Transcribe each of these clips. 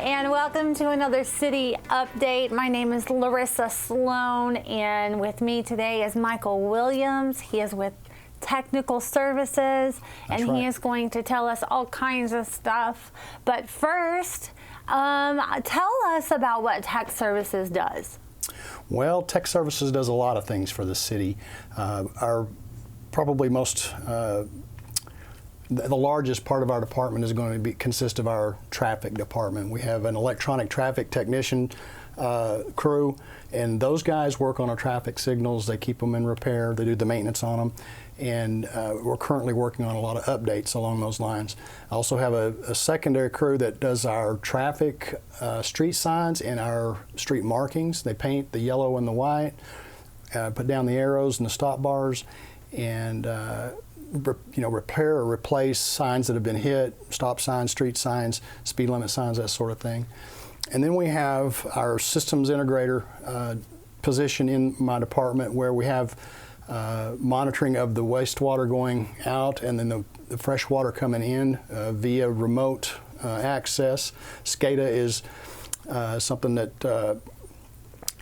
and welcome to another city update. My name is Larissa Sloan, and with me today is Michael Williams. He is with Technical Services, and he is going to tell us all kinds of stuff. But first, tell us about what Tech Services does. Well, Tech Services does a lot of things for the city. Our probably the largest part of our department is going to consist of our traffic department. We have an electronic traffic technician crew, and those guys work on our traffic signals. They keep them in repair. They do the maintenance on them, and we're currently working on a lot of updates along those lines. I also have a secondary crew that does our traffic street signs and our street markings. They paint the yellow and the white, put down the arrows and the stop bars, and repair or replace signs that have been hit, stop signs, street signs, speed limit signs, that sort of thing. And then we have our systems integrator position in my department, where we have monitoring of the wastewater going out and then the fresh water coming in via remote access. SCADA is something that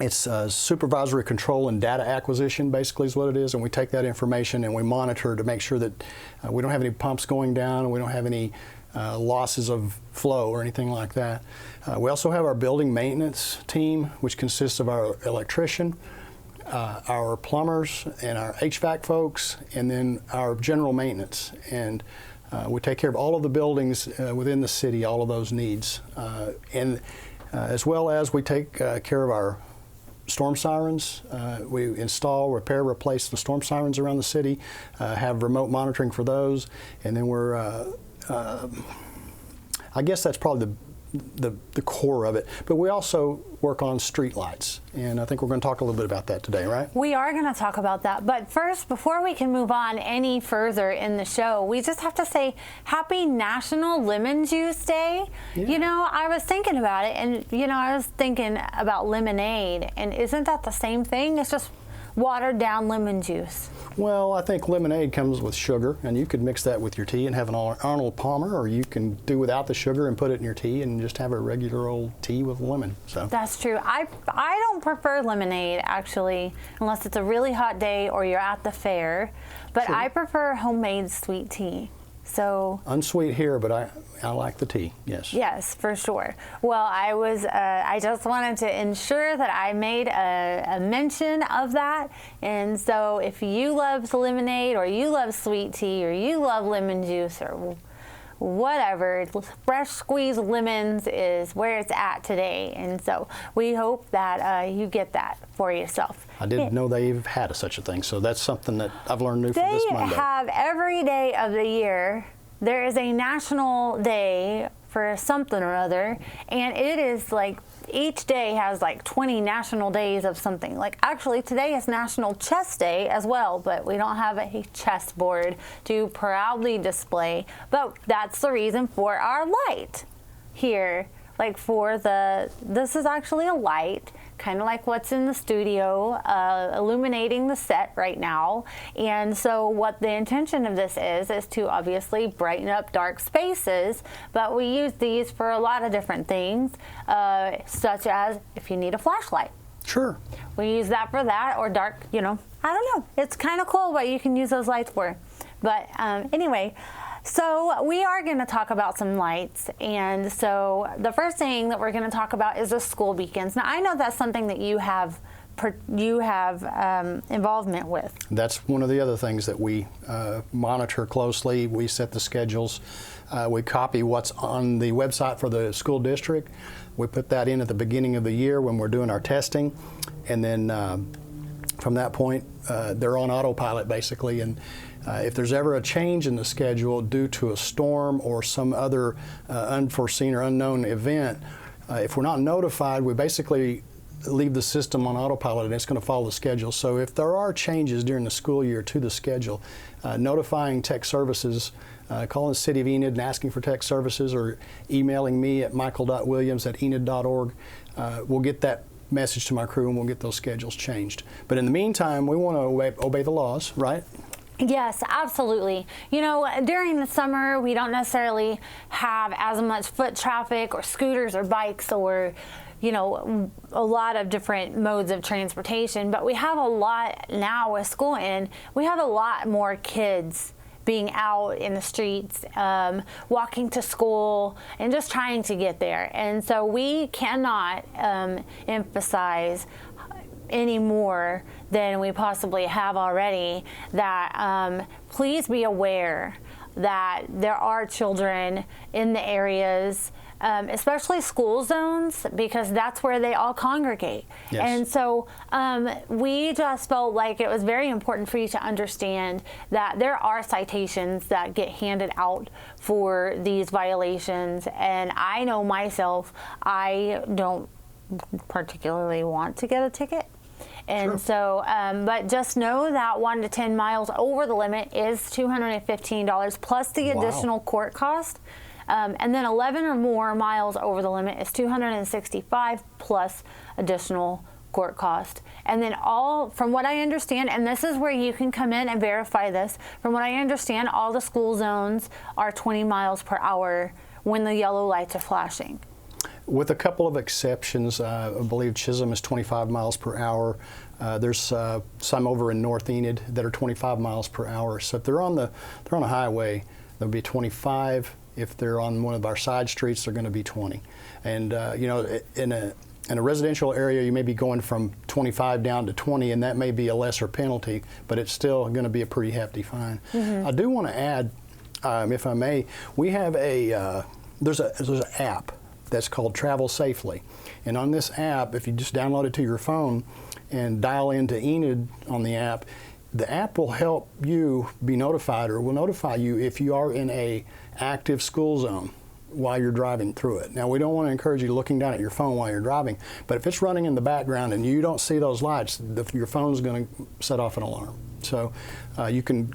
it's supervisory control and data acquisition, basically, is what it is, and we take that information and we monitor to make sure that we don't have any pumps going down and we don't have any losses of flow or anything like that. We also have our building maintenance team, which consists of our electrician, our plumbers, and our HVAC folks, and then our general maintenance. And we take care of all of the buildings within the city, all of those needs. And as well as we take care of our storm sirens. We install, repair, replace the storm sirens around the city, have remote monitoring for those, and then we're, I guess that's probably the core of it. But we also work on street lights, and I think we're going to talk a little bit about that today, right? We are going to talk about that. But first, before we can move on any further in the show, we just have to say Happy National Lemon Juice Day. Yeah. You know, I was thinking about it, and, I was thinking about lemonade, and isn't that the same thing? It's just watered down lemon juice. Well, I think lemonade comes with sugar, and you could mix that with your tea and have an Arnold Palmer, or you can do without the sugar and put it in your tea and just have a regular old tea with lemon. So that's true. I don't prefer lemonade, actually, unless it's a really hot day or you're at the fair, but sure. I prefer homemade sweet tea. So unsweet here, but I like the tea. Yes. Yes, for sure. Well, I just wanted to ensure that I made a mention of that. And so, if you love lemonade, or you love sweet tea, or you love lemon juice, or whatever, fresh squeezed lemons is where it's at today. And so we hope that you get that for yourself. I didn't know they even had such a thing, so that's something that I've learned new for this Monday. They have every day of the year, there is a national day for something or other, and it is like each day has like 20 national days of something. Like, actually, today is National Chess Day as well, but we don't have a chessboard to proudly display. But that's the reason for our light here. Like, this is actually a light, kind of like what's in the studio, illuminating the set right now. And so what the intention of this is to obviously brighten up dark spaces, but we use these for a lot of different things, such as if you need a flashlight. Sure. We use that for that, or dark, I don't know. It's kind of cool what you can use those lights for. But anyway, so we are going to talk about some lights, and so the first thing that we're going to talk about is the school beacons. Now, I know that's something that you have involvement with. That's one of the other things that we monitor closely. We set the schedules. We copy what's on the website for the school district. We put that in at the beginning of the year when we're doing our testing, and then from that point, they're on autopilot, basically. And if there's ever a change in the schedule due to a storm or some other unforeseen or unknown event, if we're not notified, we basically leave the system on autopilot, and it's going to follow the schedule. So if there are changes during the school year to the schedule, notifying Tech Services, calling the City of Enid and asking for Tech Services, or emailing me at michael.williams@enid.org, we'll get that message to my crew and we'll get those schedules changed. But in the meantime, we want to obey the laws, right? Yes, absolutely. You know, during the summer, we don't necessarily have as much foot traffic or scooters or bikes or, you know, a lot of different modes of transportation, but we have a lot now with school in, we have a lot more kids being out in the streets, walking to school, and just trying to get there. And so we cannot emphasize any more than we possibly have already that please be aware that there are children in the areas, especially school zones, because that's where they all congregate. Yes. And so we just felt like it was very important for you to understand that there are citations that get handed out for these violations. And I know myself, I don't particularly want to get a ticket. And Sure. so, but just know that 1 to 10 miles over the limit is $215 plus the Wow. additional court cost. And then 11 or more miles over the limit is $265 plus additional court cost. And then all, from what I understand, and this is where you can come in and verify this, from what I understand, all the school zones are 20 miles per hour when the yellow lights are flashing. With a couple of exceptions, I believe Chisholm is 25 miles per hour. There's some over in North Enid that are 25 miles per hour. So if they're on a highway, they'll be 25. If they're on one of our side streets, they're going to be 20. And you know, in a residential area, you may be going from 25 down to 20, and that may be a lesser penalty, but it's still going to be a pretty hefty fine. Mm-hmm. I do want to add, if I may, we have there's an app that's called Travel Safely. And on this app, if you just download it to your phone and dial into Enid on the app will help you be notified, or will notify you if you are in a active school zone while you're driving through it. Now, we don't want to encourage you looking down at your phone while you're driving, but if it's running in the background and you don't see those lights, your phone's going to set off an alarm. So you can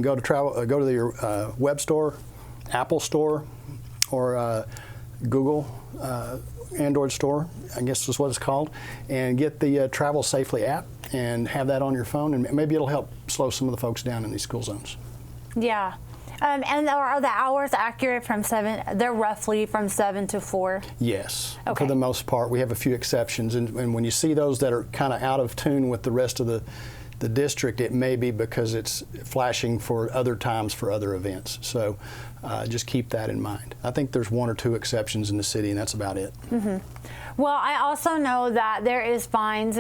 go to your web store, Apple Store, or Google Android store, I guess is what it's called, and get the Travel Safely app and have that on your phone, and maybe it'll help slow some of the folks down in these school zones. Yeah. And are the hours accurate from 7? They're roughly from 7 to 4? Yes, Okay. for the most part. We have a few exceptions, and when you see those that are kind of out of tune with the rest of the district, it may be because it's flashing for other times for other events. So just keep that in mind. I think there's 1 or 2 exceptions in the city, and that's about it. Mm-hmm. Well, I also know that there is fines.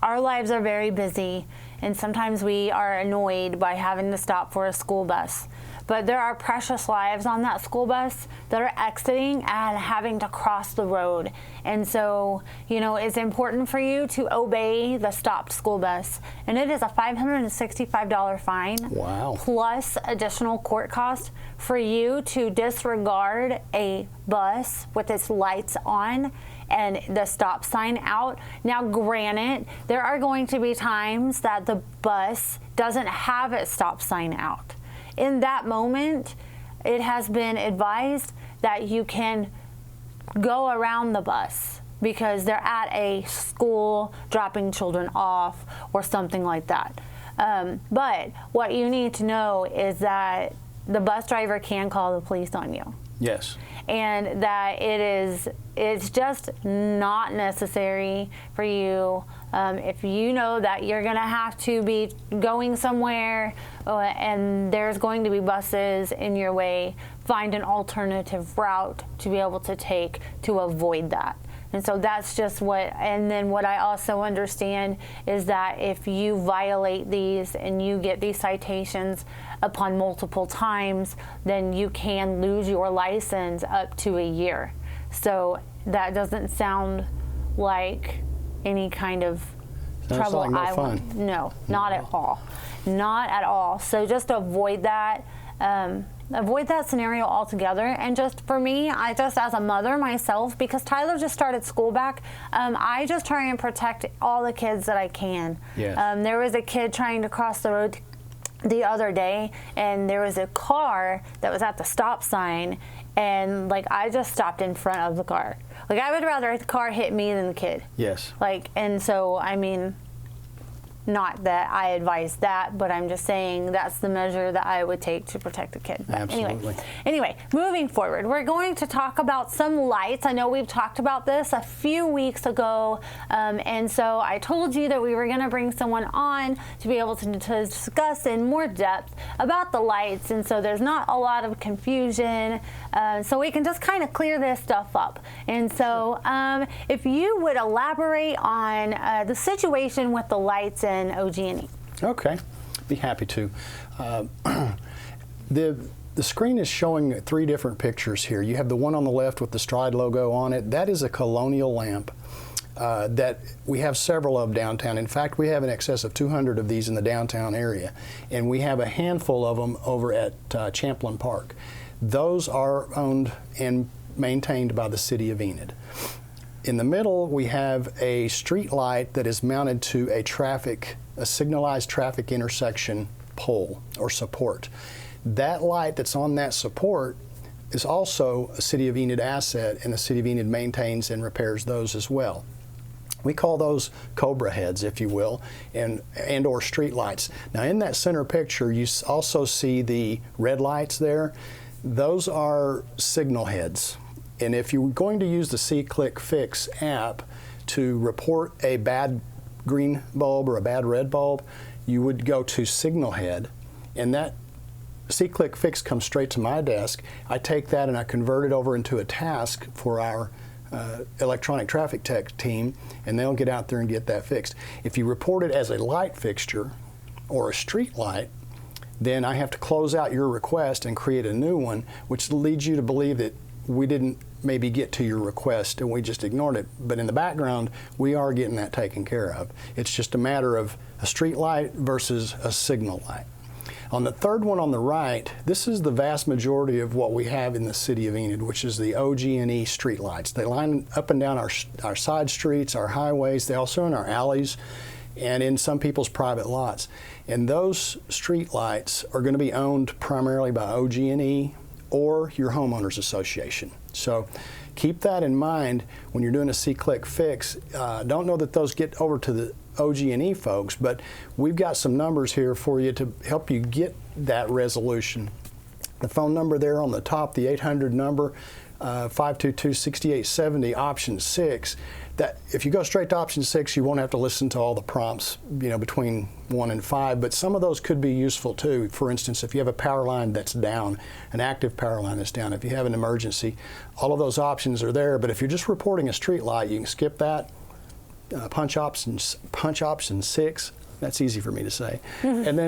Our lives are very busy, and sometimes we are annoyed by having to stop for a school bus. But there are precious lives on that school bus that are exiting and having to cross the road. And so, you know, it's important for you to obey the stopped school bus. And it is a $565 fine. Wow. Plus additional court cost for you to disregard a bus with its lights on and the stop sign out. Now, granted, there are going to be times that the bus doesn't have its stop sign out. In that moment, it has been advised that you can go around the bus because they're at a school dropping children off or something like that. But what you need to know is that the bus driver can call the police on you. Yes. And that it's just not necessary for you. If you know that you're going to have to be going somewhere and there's going to be buses in your way, find an alternative route to be able to take to avoid that. And so that's just and then what I also understand is that if you violate these and you get these citations upon multiple times, then you can lose your license up to a year. So that doesn't sound like any kind of trouble. Sounds like no fun. No, not at all. Not at all. So just avoid that. Avoid that scenario altogether. And just for me, I just as a mother myself, because Tyler just started school back, I just try and protect all the kids that I can. Yes. There was a kid trying to cross the road the other day, and there was a car that was at the stop sign, and I just stopped in front of the car. I would rather the car hit me than the kid. Yes. And so, I mean, Not that I advise that, but I'm just saying that's the measure that I would take to protect a kid. But Absolutely. Anyway, moving forward, we're going to talk about some lights. I know we've talked about this a few weeks ago, and so I told you that we were going to bring someone on to be able to discuss in more depth about the lights, and so there's not a lot of confusion, so we can just kind of clear this stuff up. And so if you would elaborate on the situation with the lights in OG&E. Okay, be happy to. The screen is showing 3 different pictures here. You have the one on the left with the Stride logo on it. That is a colonial lamp that we have several of downtown. In fact, we have in excess of 200 of these in the downtown area, and we have a handful of them over at Champlain Park. Those are owned and maintained by the city of Enid. In the middle, we have a street light that is mounted to a signalized traffic intersection pole or support. That light that's on that support is also a City of Enid asset, and the City of Enid maintains and repairs those as well. We call those Cobra heads, if you will, and or street lights. Now, in that center picture, you also see the red lights there. Those are signal heads. And if you're going to use the See-Click Fix app to report a bad green bulb or a bad red bulb, you would go to Signal Head, and that See-Click Fix comes straight to my desk. I take that and I convert it over into a task for our electronic traffic tech team, and they'll get out there and get that fixed. If you report it as a light fixture or a street light, then I have to close out your request and create a new one, which leads you to believe that we didn't maybe get to your request and we just ignored it. But in the background, we are getting that taken care of. It's just a matter of a street light versus a signal light. On the third one on the right, this is the vast majority of what we have in the city of Enid, which is the OG&E street lights. They line up and down our side streets, our highways. They also in our alleys and in some people's private lots. And those street lights are going to be owned primarily by OG&E or your homeowners association. So keep that in mind when you're doing a See-Click Fix. Don't know that those get over to the OG&E folks, but we've got some numbers here for you to help you get that resolution. The phone number there on the top, the 800 number, 522-6870, option 6. That if you go straight to option 6, you won't have to listen to all the prompts, between 1 and 5, but some of those could be useful too. For instance, if you have a power line that's down, an active power line that's down, if you have an emergency, all of those options are there. But if you're just reporting a street light, you can skip that. Punch option 6. That's easy for me to say. And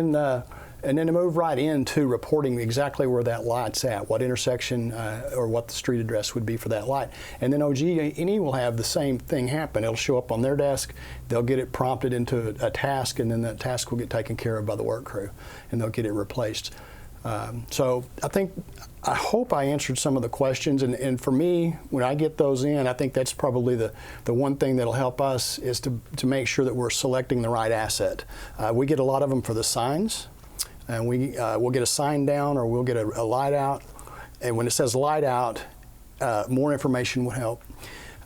then to move right into reporting exactly where that light's at, what intersection or what the street address would be for that light. And then OG&E will have the same thing happen. It'll show up on their desk, they'll get it prompted into a task, and then that task will get taken care of by the work crew, and they'll get it replaced. So I hope I answered some of the questions, and for me, when I get those in, I think that's probably the one thing that'll help us is to make sure that we're selecting the right asset. We get a lot of them for the signs. And we'll get a sign down or we'll get a light out. And when it says light out, more information will help.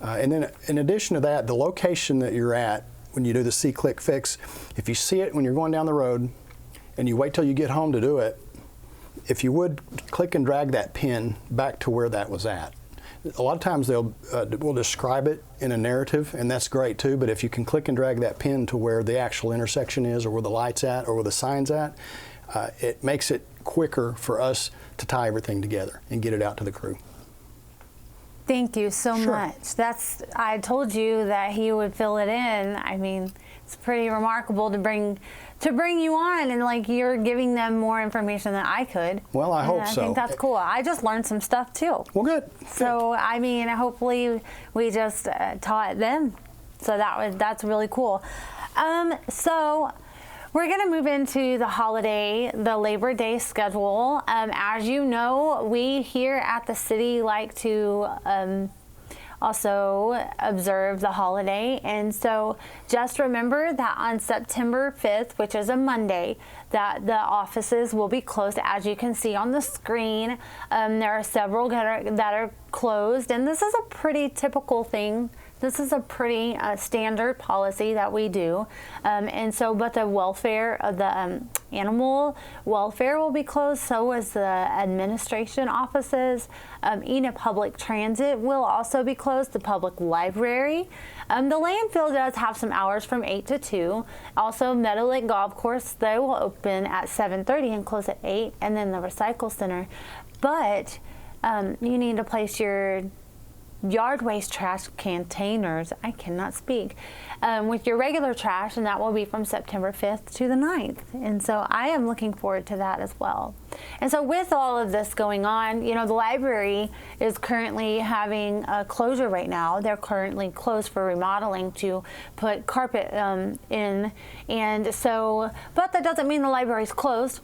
And then in addition to that, the location that you're at when you do the See-Click Fix, if you see it when you're going down the road and you wait till you get home to do it, if you would click and drag that pin back to where that was at. A lot of times we'll describe it in a narrative, and that's great too, but if you can click and drag that pin to where the actual intersection is or where the light's at or where the sign's at, it makes it quicker for us to tie everything together and get it out to the crew. Thank you so much. I told you that he would fill it in. I mean, it's pretty remarkable to bring you on, and you're giving them more information than I could. Well, I hope so. I think that's cool. I just learned some stuff too. Well, good. So, I mean, hopefully we just taught them. So that's really cool. So we're going to move into the Labor Day schedule. As you know, we here at the city like to also observe the holiday. And so just remember that on September 5th, which is a Monday, that the offices will be closed. As you can see on the screen, there are several that are closed. And this is a pretty typical thing This is a pretty standard policy that we do. But the welfare of the animal welfare will be closed. So is the administration offices. Enid Public Transit will also be closed. The public library. The landfill does have some hours from 8 to 2. Also, Meadow Lake Golf Course, they will open at 7:30 and close at 8. And then the recycle center. But you need to place your yard waste trash containers, I cannot speak, with your regular trash, and that will be from September 5th to the 9th. And so I am looking forward to that as well. And so with all of this going on, the library is currently having a closure right now. They're currently closed for remodeling to put carpet in. And so, but that doesn't mean the library's closed.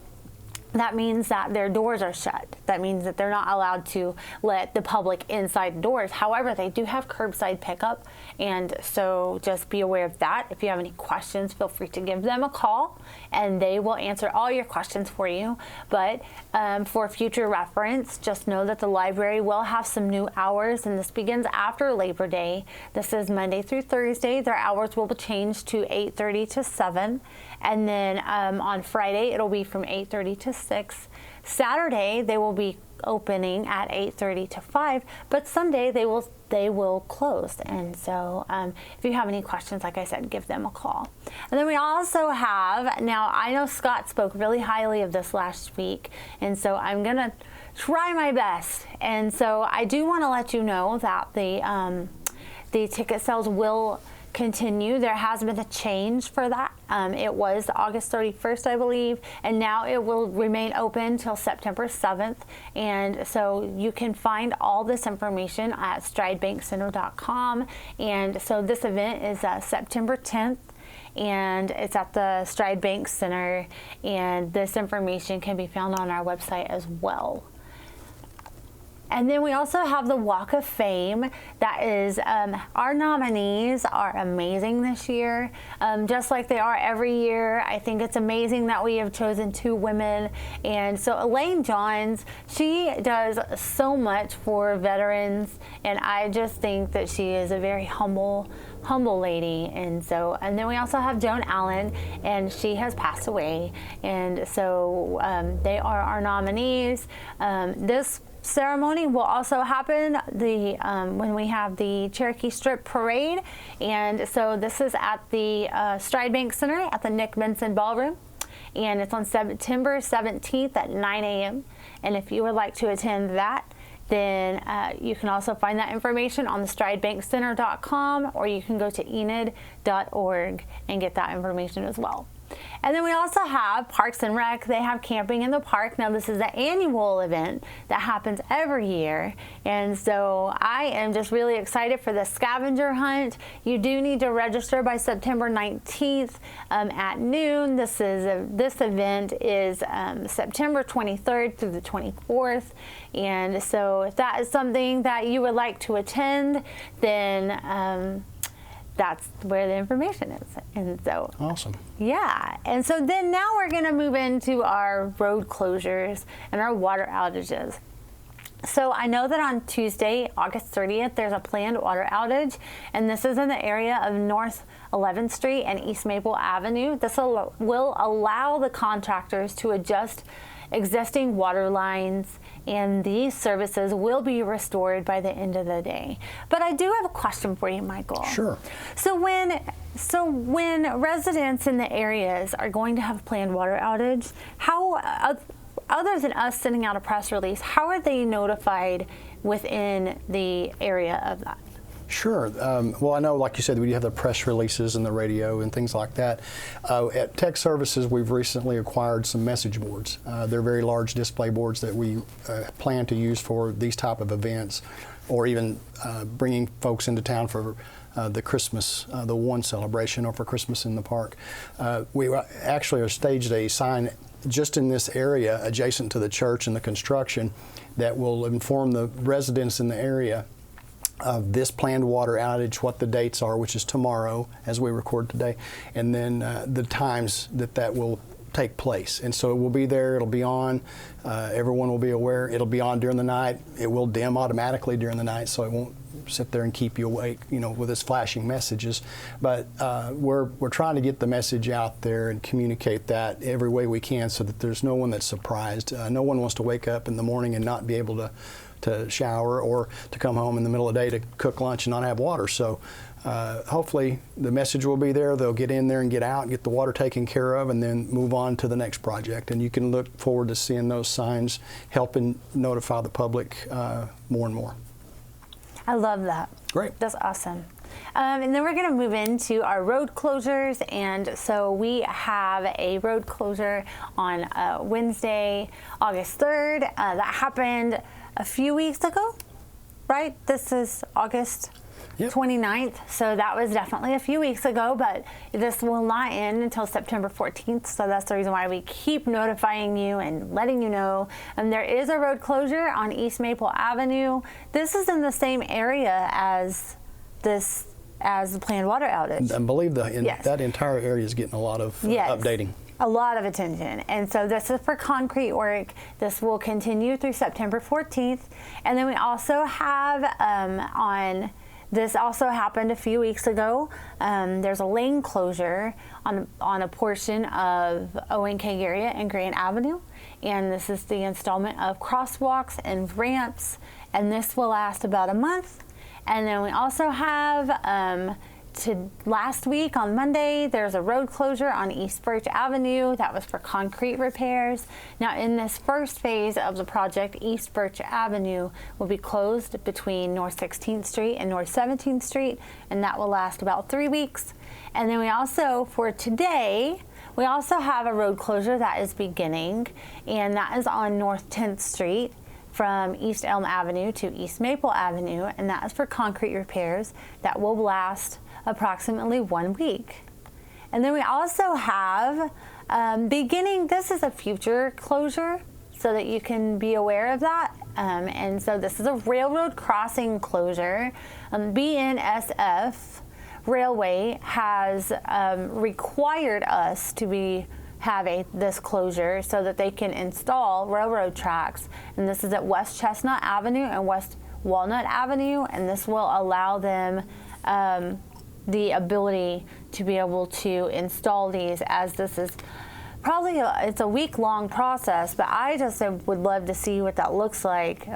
That means that their doors are shut. That means that they're not allowed to let the public inside the doors. However, they do have curbside pickup, and so just be aware of that. If you have any questions, feel free to give them a call, and they will answer all your questions for you. But for future reference, just know that the library will have some new hours, and this begins after Labor Day. This is Monday through Thursday. Their hours will be changed to 8:30 to 7. And then on Friday, it'll be from 8:30 to 6. Saturday, they will be opening at 8:30 to 5. But Sunday, they will close. And so if you have any questions, like I said, give them a call. And then we also have, now I know Scott spoke really highly of this last week. And so I'm going to try my best. And so I do want to let you know that the ticket sales will continue. There has been a change for that. It was August 31st, I believe, and now it will remain open till September 7th. And so you can find all this information at stridebankcenter.com. And so this event is September 10th. And it's at the Stride Bank Center, and this information can be found on our website as well. And then we also have the Walk of Fame. That is, our nominees are amazing this year, just like they are every year. I think it's amazing that we have chosen 2 women. And so Elaine Johns, she does so much for veterans, and I just think that she is a very humble lady. And then we also have Joan Allen, and she has passed away. And so they are our nominees. This ceremony will also happen when we have the Cherokee Strip Parade, and so this is at the Stride Bank Center at the Nick Benson Ballroom, and it's on September 17th at 9 a.m. And if you would like to attend that, then you can also find that information on the stridebankcenter.com, or you can go to enid.org and get that information as well. And then we also have Parks and Rec. They have camping in the park. Now, this is the annual event that happens every year. And so I am just really excited for the scavenger hunt. You do need to register by September 19th at noon. This event is September 23rd through the 24th. And so if that is something that you would like to attend, then that's where the information is. And so awesome. Yeah. And so then now we're going to move into our road closures and our water outages. So I know that on Tuesday, August 30th, there's a planned water outage, and this is in the area of North 11th Street and East Maple Avenue. This will allow the contractors to adjust existing water lines, and these services will be restored by the end of the day. But I do have a question for you, Michael. Sure. So when residents in the areas are going to have a planned water outage, how, other than us sending out a press release, how are they notified within the area of that? Sure. Well, I know, like you said, we have the press releases and the radio and things like that. At Tech Services, we've recently acquired some message boards. They're very large display boards that we plan to use for these type of events, or even bringing folks into town for the Christmas, the One celebration, or for Christmas in the Park. We actually have staged a sign just in this area adjacent to the church and the construction that will inform the residents in the area of this planned water outage, what the dates are, which is tomorrow as we record today, and then the times that will take place. And so it will be there, it'll be on, everyone will be aware, it'll be on during the night, it will dim automatically during the night, so it won't sit there and keep you awake, with its flashing messages. But we're trying to get the message out there and communicate that every way we can so that there's no one that's surprised. No one wants to wake up in the morning and not be able to shower, or to come home in the middle of the day to cook lunch and not have water. So hopefully the message will be there. They'll get in there and get out and get the water taken care of, and then move on to the next project. And you can look forward to seeing those signs helping notify the public more and more. I love that. Great. That's awesome. And then we're going to move into our road closures. And so we have a road closure on Wednesday, August 3rd. That happened a few weeks ago, right? This is August 29th. So that was definitely a few weeks ago, but this will not end until September 14th. So that's the reason why we keep notifying you and letting you know. And there is a road closure on East Maple Avenue. This is in the same area as the planned water outage. I believe Yes. that entire area is getting a lot of updating. A lot of attention. And so this is for concrete work. This will continue through September 14th. And then we also have this also happened a few weeks ago. There's a lane closure on a portion of ONK area and Grand Avenue. And this is the installment of crosswalks and ramps. And this will last about a month. And then we also have last week on Monday, there's a road closure on East Birch Avenue. That was for concrete repairs. Now, in this first phase of the project, East Birch Avenue will be closed between North 16th Street and North 17th Street, and that will last about 3 weeks. And then we also, for today, we also have a road closure that is beginning, and that is on North 10th Street from East Elm Avenue to East Maple Avenue, and that is for concrete repairs that will last approximately 1 week. And then we also have this is a future closure so that you can be aware of that. And so this is a railroad crossing closure. BNSF Railway has required us to have this closure so that they can install railroad tracks. And this is at West Chestnut Avenue and West Walnut Avenue, and this will allow them the ability to be able to install these, as this is probably it's a week-long process, but I just would love to see what that looks like,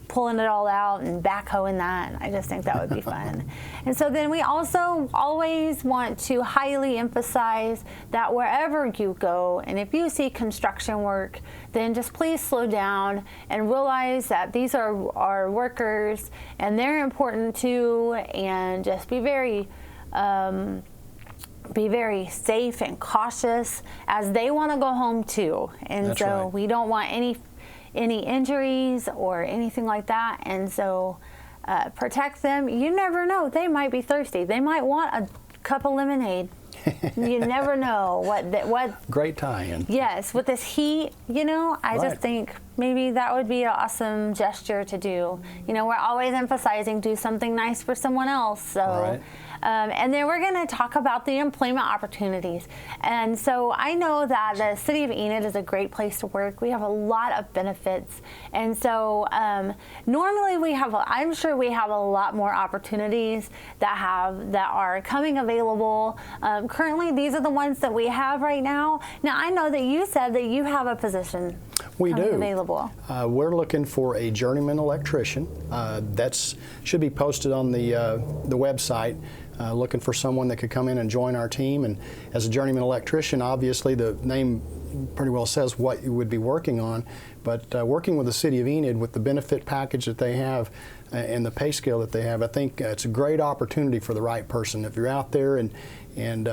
pulling it all out and backhoeing that. And I just think that would be fun. And so then we also always want to highly emphasize that wherever you go, and if you see construction work, then just please slow down and realize that these are our workers and they're important too, and just be very safe and cautious, as they want to go home too. And That's so right. we don't want any injuries or anything like that. And so protect them. You never know. They might be thirsty. They might want a cup of lemonade. You never know what. Great tie-in. Yes, with this heat, I Right. just think maybe that would be an awesome gesture to do. We're always emphasizing do something nice for someone else. So. Right. And then we're going to talk about the employment opportunities. And so I know that the city of Enid is a great place to work. We have a lot of benefits. And so normally I'm sure we have a lot more opportunities that are coming available. Currently, these are the ones that we have right now. Now, I know that you said that you have a position available. We're looking for a journeyman electrician. That should be posted on the website. Looking for someone that could come in and join our team. And as a journeyman electrician, obviously the name pretty well says what you would be working on, but working with the city of Enid with the benefit package that they have and the pay scale that they have, I think it's a great opportunity for the right person. If you're out there and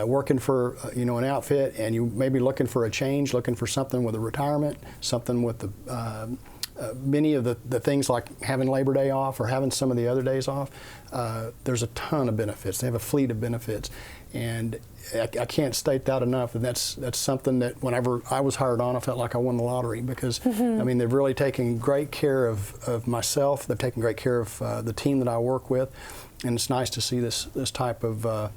working for an outfit, and you may be looking for a change, looking for something with a retirement, something with the many of the things like having Labor Day off or having some of the other days off, there's a ton of benefits. They have a fleet of benefits, and I can't state that enough. And that's something that whenever I was hired on, I felt like I won the lottery, because they've really taken great care of myself. They've taken great care of the team that I work with, and it's nice to see this type of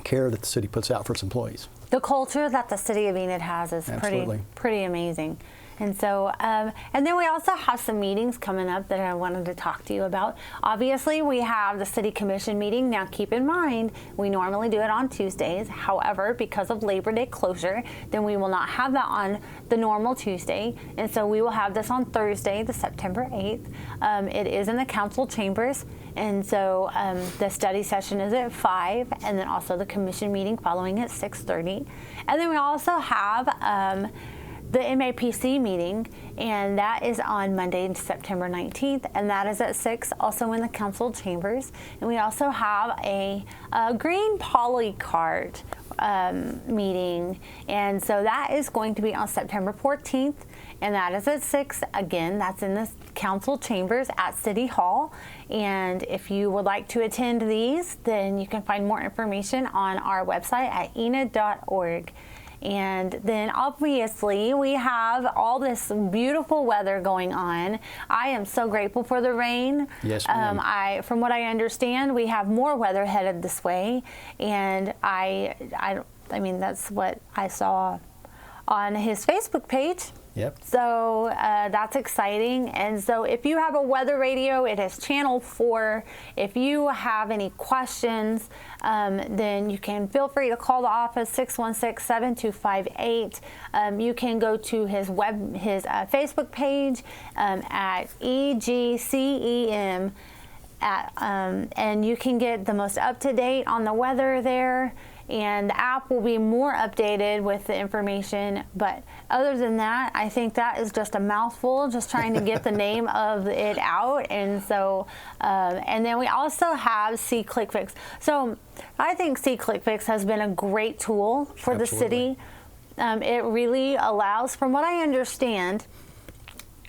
care that the city puts out for its employees. The culture that the city of Enid has is pretty amazing. And so, and then we also have some meetings coming up that I wanted to talk to you about. Obviously, we have the City Commission meeting. Now, keep in mind, we normally do it on Tuesdays. However, because of Labor Day closure, then we will not have that on the normal Tuesday. And so we will have this on Thursday, the September 8th. It is in the council chambers. And so the study session is at 5, and then also the commission meeting following at 6:30. And then we also have the MAPC meeting, and that is on Monday, September 19th, and that is at 6, also in the council chambers. And we also have a green poly cart meeting, and so that is going to be on September 14th, and that is at 6. Again, that's in the council chambers at City Hall. And if you would like to attend these, then you can find more information on our website at enid.org. And then obviously we have all this beautiful weather going on. I am so grateful for the rain. Yes, ma'am. From what I understand, we have more weather headed this way, and I mean, that's what I saw on his Facebook page. Yep. So that's exciting. And so if you have a weather radio, it is channel 4. If you have any questions, then you can feel free to call the office, 616-7258. You can go to his Facebook page at EGCEM, and you can get the most up-to-date on the weather there. And the app will be more updated with the information. But other than that, I think that is just a mouthful, just trying to get the name of it out. And so, and then we also have SeeClickFix. So I think SeeClickFix has been a great tool for the city. It really allows, from what I understand,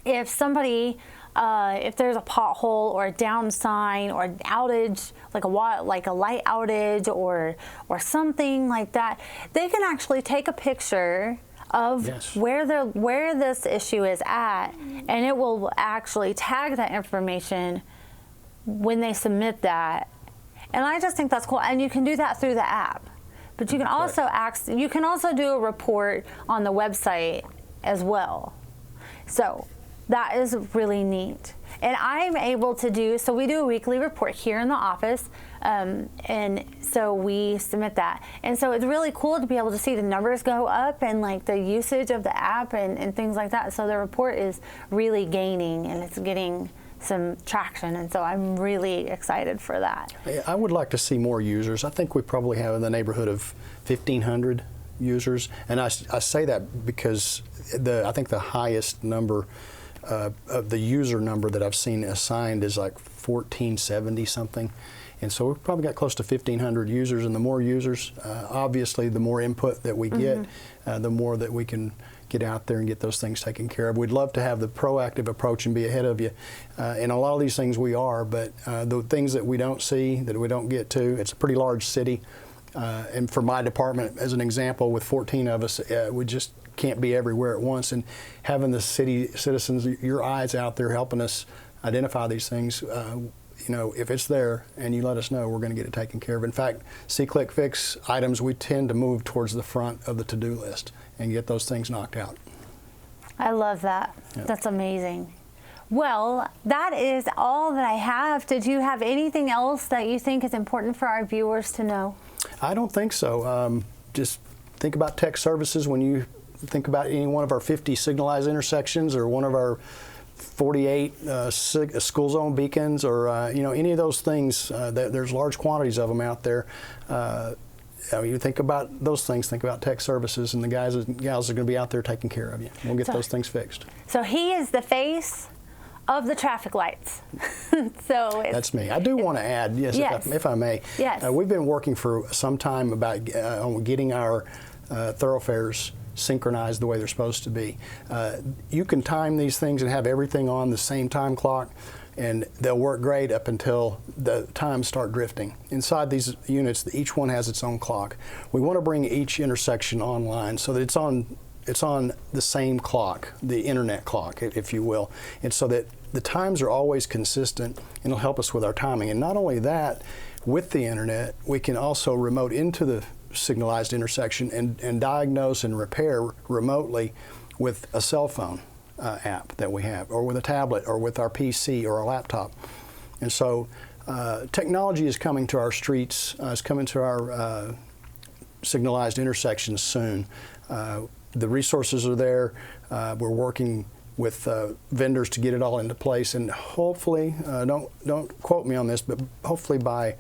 if somebody if there's a pothole or a down sign or an outage, like a light outage or something like that, they can actually take a picture of where this issue is at, and it will actually tag that information when they submit that. And I just think that's cool. And you can do that through the app. But you can also do a report on the website as well. So that is really neat. And I'm able to so we do a weekly report here in the office, and so we submit that. And so it's really cool to be able to see the numbers go up and like the usage of the app and things like that. So the report is really gaining, and it's getting some traction, and so I'm really excited for that. I would like to see more users. I think we probably have in the neighborhood of 1,500 users, and I say that because I think the highest number of the user number that I've seen assigned is like 1,470 something, and so we've probably got close to 1,500 users. And the more users, obviously, the more input that we get, the more that we can get out there and get those things taken care of. We'd love to have the proactive approach and be ahead of you. In a lot of these things we are, but the things that we don't see, that we don't get to, it's a pretty large city. And for my department, as an example, with 14 of us, we just can't be everywhere at once. And having the city citizens, your eyes out there helping us identify these things, if it's there and you let us know, we're going to get it taken care of. In fact, SeeClickFix items, we tend to move towards the front of the to-do list and get those things knocked out. I love that. Yep. That's amazing. Well, that is all that I have. Did you have anything else that you think is important for our viewers to know? I don't think so. Just think about tech services when you think about any one of our 50 signalized intersections or one of our 48 school zone beacons, or any of those things. There's large quantities of them out there. You think about those things, think about tech services, and the guys and gals are going to be out there taking care of you. We'll get those things fixed. So he is the face of the traffic lights. That's me. I do want to add, if I may. Yes. We've been working for some time about on getting our thoroughfares synchronized the way they're supposed to be. You can time these things and have everything on the same time clock, and they'll work great up until the times start drifting. Inside these units, each one has its own clock. We want to bring each intersection online so that it's on the same clock, the internet clock, if you will, and so that the times are always consistent, and it'll help us with our timing. And not only that, with the internet, we can also remote into the signalized intersection and diagnose and repair remotely with a cell phone app that we have, or with a tablet, or with our PC or our laptop. And so technology is coming to our streets, is coming to our signalized intersections soon. The resources are there. We're working with vendors to get it all into place, and hopefully, don't quote me on this, but hopefully by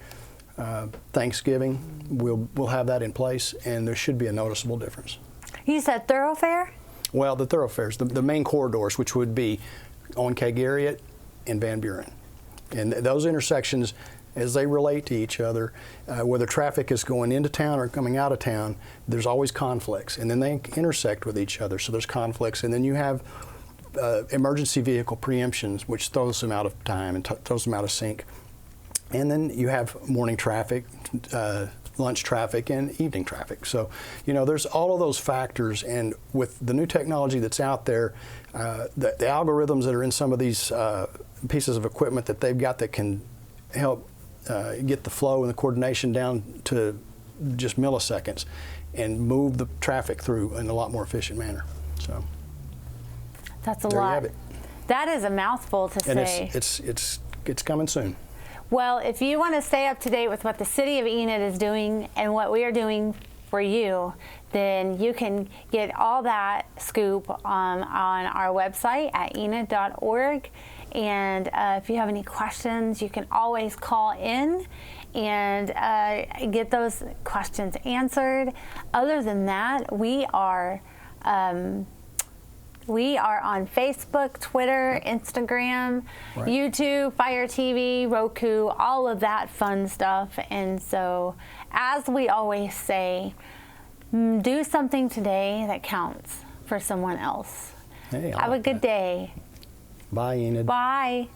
Thanksgiving we'll have that in place, and there should be a noticeable difference. You said thoroughfare? Well, the thoroughfares, the main corridors, which would be on Kay Garriott and Van Buren. And those intersections, as they relate to each other, whether traffic is going into town or coming out of town, there's always conflicts. And then they intersect with each other, so there's conflicts. And then you have emergency vehicle preemptions, which throws them out of time and throws them out of sync. And then you have morning traffic, lunch traffic, and evening traffic. So, you know, there's all of those factors, and with the new technology that's out there, the algorithms that are in some of these pieces of equipment that they've got that can help get the flow and the coordination down to just milliseconds and move the traffic through in a lot more efficient manner. So that's a there lot. You have it. That is a mouthful to say. It's coming soon. Well, if you want to stay up to date with what the City of Enid is doing and what we are doing for you, then you can get all that scoop on our website at enid.org. And if you have any questions, you can always call in and get those questions answered. Other than that, we are on Facebook, Twitter, Instagram, right. YouTube, Fire TV, Roku, all of that fun stuff. And so, as we always say, do something today that counts for someone else. Hey, Have a good day. Bye, Enid. Bye.